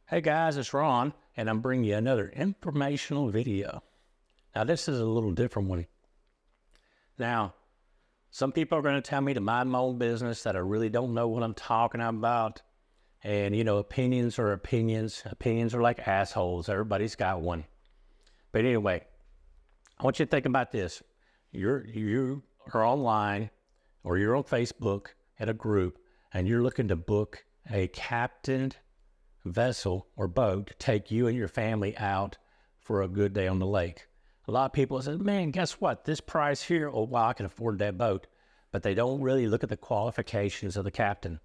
Hey guys, it's Ron, and I'm bringing you another informational video. Now, this is a little different one. Now, some people are going to tell me to mind my own business, that I really don't know what I'm talking about. And, opinions are opinions. Opinions are like assholes. Everybody's got one. But anyway, I want you to think about this. You are online, or you're on Facebook at a group, and you're looking to book a captained vessel or boat to take you and your family out for a good day on the lake. A lot of people say, man, guess what? This price here, oh, well, I can afford that boat. But they don't really look at the qualifications of the captain.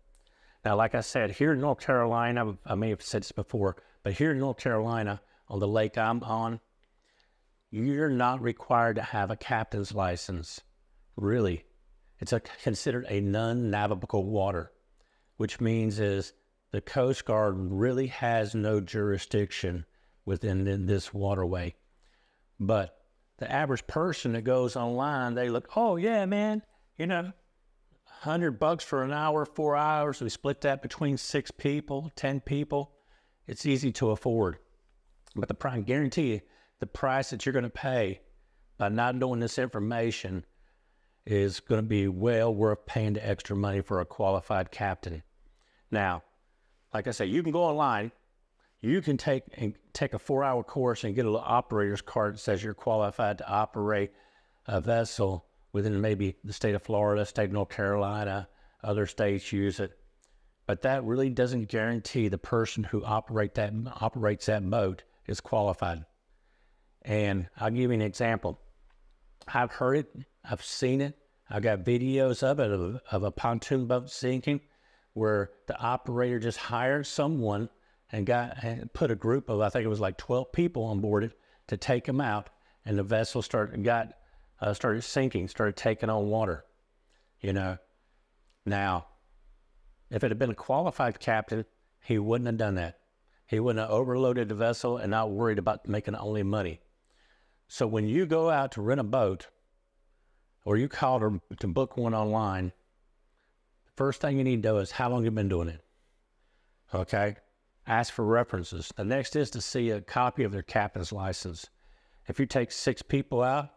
Now, like I said, here in North Carolina, I may have said this before, but here in North Carolina, on the lake I'm on, you're not required to have a captain's license. Really. It's considered a non-navigable water, which means is the Coast Guard really has no jurisdiction within this waterway. But the average person that goes online, they look, oh yeah, man, $100 for an hour, 4 hours. We split that between 6 people, 10 people. It's easy to afford. But I guarantee you, the price that you're going to pay by not knowing this information is going to be well worth paying the extra money for a qualified captain. Now, like I say, you can go online, you can take a 4-hour course and get a little operator's card that says you're qualified to operate a vessel within maybe the state of Florida, state of North Carolina, other states use it. But that really doesn't guarantee the person who operates that boat is qualified. And I'll give you an example. I've heard it, I've seen it, I've got videos of it, of a pontoon boat sinking, where the operator just hired someone and put a group of, I think it was like 12 people on board it to take them out, and the vessel started sinking, started taking on water. Now, if it had been a qualified captain, he wouldn't have done that. He wouldn't have overloaded the vessel and not worried about making only money. So when you go out to rent a boat, or you call to book one online, first thing you need to know is how long you've been doing it. Okay? Ask for references. The next is to see a copy of their captain's license. If you take 6 people out,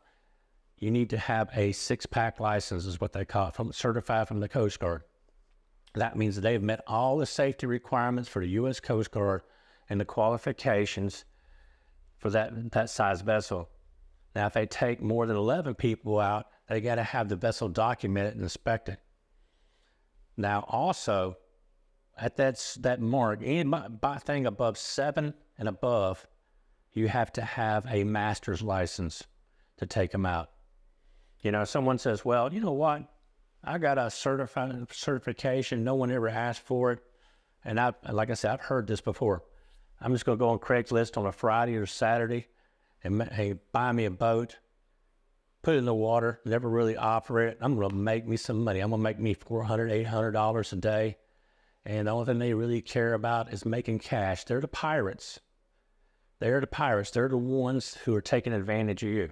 you need to have a 6-pack license, is what they call it, certified from the Coast Guard. That means they've met all the safety requirements for the U.S. Coast Guard and the qualifications for that size vessel. Now, if they take more than 11 people out, they got to have the vessel documented and inspected. Now, also, at that mark, anything above 7 and above, you have to have a master's license to take them out. Someone says, well, you know what? I got a certification. No one ever asked for it. And like I said, I've heard this before. I'm just going to go on Craigslist on a Friday or Saturday and buy me a boat, put it in the water, never really operate it. I'm going to make me some money. I'm going to make me $400, $800 a day. And the only thing they really care about is making cash. They're the pirates. They're the pirates. They're the ones who are taking advantage of you.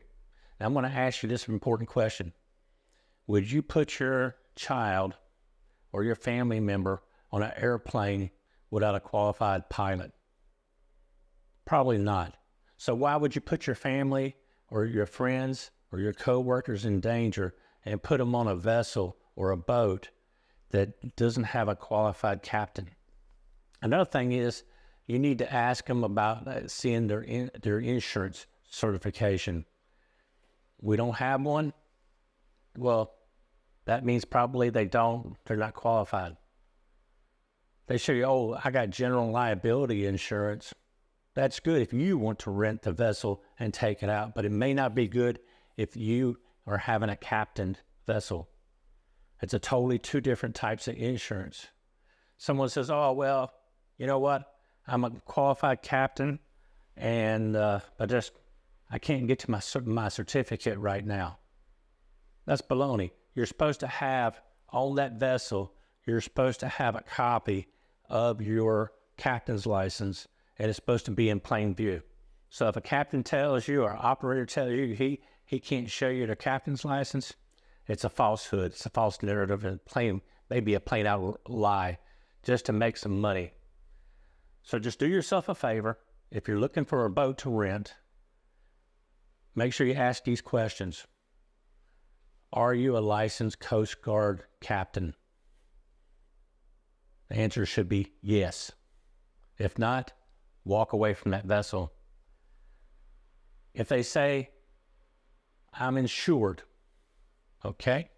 Now, I'm going to ask you this important question. Would you put your child or your family member on an airplane without a qualified pilot? Probably not. So why would you put your family or your friends or your co-workers in danger and put them on a vessel or a boat that doesn't have a qualified captain? Another thing is, you need to ask them about seeing their insurance certification. We don't have one? Well, that means probably they're not qualified. They show you, oh, I got general liability insurance. That's good if you want to rent the vessel and take it out, but it may not be good if you are having a captained vessel. It's a totally 2 different types of insurance. Someone says, oh, well, you know what? I'm a qualified captain, and I can't get to my certificate right now. That's baloney. You're supposed to have, on that vessel, you're supposed to have a copy of your captain's license, and it's supposed to be in plain view. So if a captain tells you, or operator tells you he can't show you the captain's license, it's a falsehood. It's a false narrative, and maybe a plain out lie, just to make some money. So just do yourself a favor. If you're looking for a boat to rent, make sure you ask these questions. Are you a licensed Coast Guard captain? The answer should be yes. If not, walk away from that vessel. If they say, I'm insured, okay,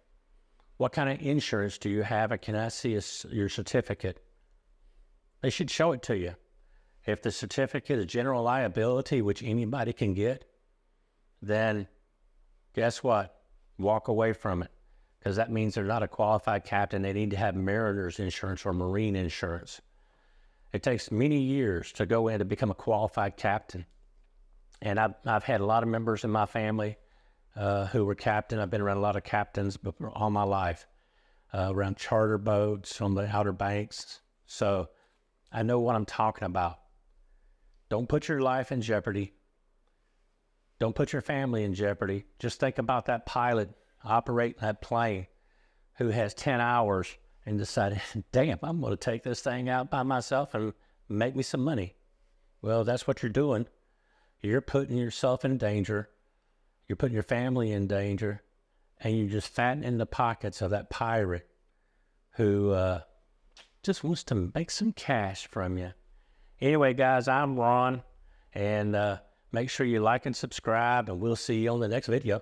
what kind of insurance do you have, and can I see your certificate? They should show it to you. If the certificate is general liability, which anybody can get, then guess what? Walk away from it, because that means they're not a qualified captain. They need to have mariner's insurance or marine insurance. It takes many years to go in to become a qualified captain. And I've had a lot of members in my family who were captain. I've been around a lot of captains all my life, around charter boats on the Outer Banks. So I know what I'm talking about. Don't put your life in jeopardy. Don't put your family in jeopardy. Just think about that pilot operating that plane who has 10 hours and decided, damn, I'm going to take this thing out by myself and make me some money. Well, that's what you're doing. You're putting yourself in danger. You're putting your family in danger. And you're just fattening the pockets of that pirate who just wants to make some cash from you. Anyway, guys, I'm Ron. And make sure you like and subscribe, and we'll see you on the next video.